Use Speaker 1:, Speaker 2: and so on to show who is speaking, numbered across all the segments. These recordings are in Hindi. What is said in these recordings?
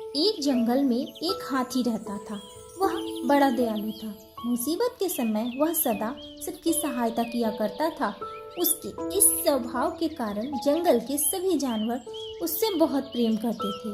Speaker 1: एक जंगल में एक हाथी रहता था। वह बड़ा दयालु था। मुसीबत के समय वह सदा सबकी सहायता किया करता था। उसके इस स्वभाव के कारण जंगल के सभी जानवर उससे बहुत प्रेम करते थे।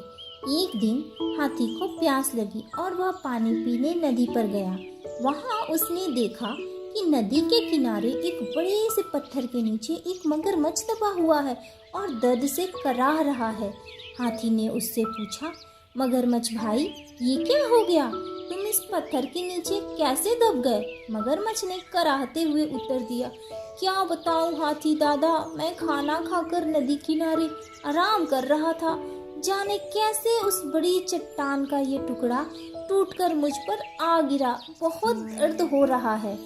Speaker 1: एक दिन हाथी को प्यास लगी और वह पानी पीने नदी पर गया। वहाँ उसने देखा कि नदी के किनारे एक बड़े से पत्थर के नीचे एक मगरमच्छ दबा हुआ है और दर्द से कराह रहा है। हाथी ने उससे पूछा, मगरमच्छ भाई, ये क्या हो गया? तुम इस पत्थर के नीचे कैसे दब गए? मगरमच्छ ने कराहते हुए उत्तर दिया, क्या बताऊं हाथी दादा, मैं खाना खाकर नदी किनारे आराम कर रहा था। जाने कैसे उस बड़ी चट्टान का ये टुकड़ा टूटकर मुझ पर आ गिरा। बहुत दर्द हो रहा है,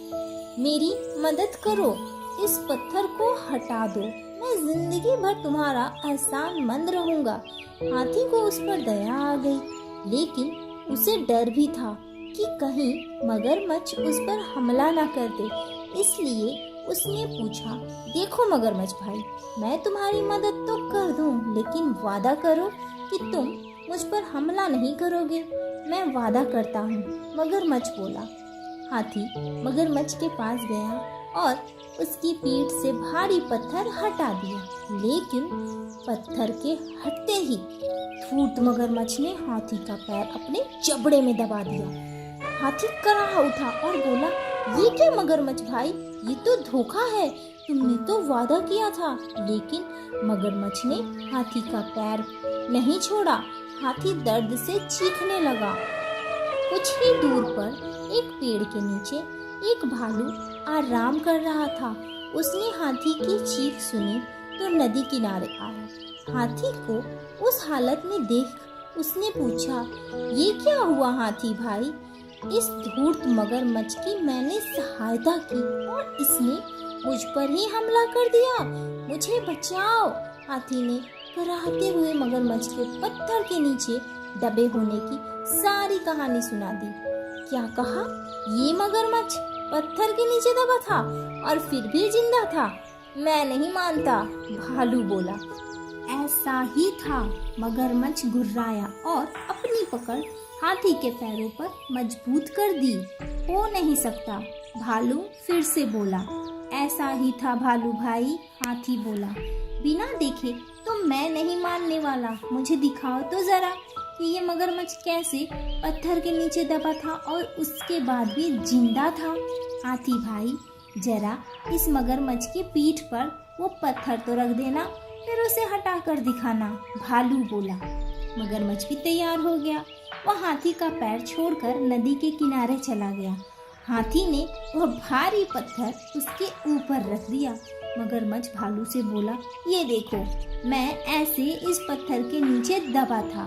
Speaker 1: मेरी मदद करो, इस पत्थर को हटा दो, मैं जिंदगी भर तुम्हारा एहसानमंद रहूंगा। हाथी को उस पर दया आ गई, लेकिन उसे डर भी था कि कहीं मगरमच्छ उस पर हमला न कर दे। इसलिए उसने पूछा, देखो मगरमच्छ भाई, मैं तुम्हारी मदद तो कर दूं, लेकिन वादा करो कि तुम मुझ पर हमला नहीं करोगे। मैं वादा करता हूँ, मगरमच्छ बोला। हाथी मगरमच्छ के पास गया और उसकी पीठ से भारी पत्थर हटा दिया, लेकिन पत्थर के हटते ही धूर्त मगरमच्छ ने हाथी का पैर अपने जबड़े में दबा दिया। हाथी कराह उठा और बोला, ये क्या मगरमच्छ भाई, ये तो धोखा है, तुमने तो वादा किया था। लेकिन मगरमच्छ ने हाथी का पैर नहीं छोड़ा। हाथी दर्द से चीखने लगा। कुछ ही दूर पर एक पेड़ के नीचे एक भालू आराम कर रहा था। उसने हाथी की चीख सुनी तो नदी किनारे आया। हाथी को उस हालत में देख उसने पूछा, ये क्या हुआ हाथी भाई? इस धूर्त मगरमच्छ की मैंने सहायता की और इसने मुझ पर ही हमला कर दिया, मुझे बचाओ। हाथी ने कराहते हुए मगरमच्छ के पत्थर के नीचे दबे होने की सारी कहानी सुना दी। क्या कहा? ये मगरमच्छ पत्थर के नीचे दबा था और फिर भी जिंदा था? मैं नहीं मानता, भालू बोला। ऐसा ही था। मगरमच्छ गुर्राया और अपनी पकड़ हाथी के पैरों पर मजबूत कर दी। हो नहीं सकता, भालू फिर से बोला। ऐसा ही था भालू भाई, हाथी बोला। बिना देखे तो मैं नहीं मानने वाला, मुझे दिखाओ तो जरा कि ये मगरमच्छ कैसे पत्थर के नीचे दबा था और उसके बाद भी जिंदा था। हाथी भाई, जरा इस मगरमच्छ की पीठ पर वो पत्थर तो रख देना, फिर उसे हटाकर दिखाना, भालू बोला। मगरमच्छ भी तैयार हो गया। वह हाथी का पैर छोड़कर नदी के किनारे चला गया। हाथी ने वह भारी पत्थर उसके ऊपर रख दिया। मगरमच्छ भालू से बोला, ये देखो, मैं ऐसे इस पत्थर के नीचे दबा था,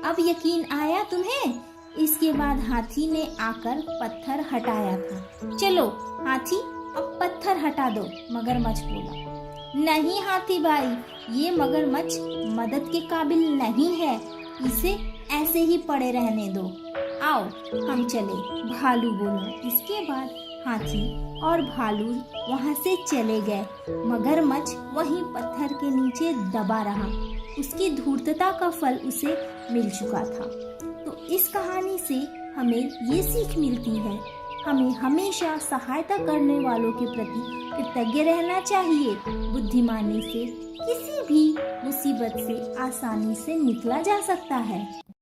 Speaker 1: अब यकीन आया तुम्हें? इसके बाद हाथी ने आकर पत्थर हटाया था। चलो हाथी, अब पत्थर हटा दो, मगरमच्छ बोला। नहीं हाथी भाई, ये मगरमच्छ मदद के काबिल नहीं है, इसे ऐसे ही पड़े रहने दो, आओ हम चले, भालू बोला। इसके बाद हाथी और भालू वहाँ से चले गए। मगरमच्छ वहीं पत्थर के नीचे दबा रहा। उसकी धूर्तता का फल उसे मिल चुका था। तो इस कहानी से हमें ये सीख मिलती है, हमें हमेशा सहायता करने वालों के प्रति कृतज्ञ रहना चाहिए। बुद्धिमानी से किसी भी मुसीबत से आसानी से निकला जा सकता है।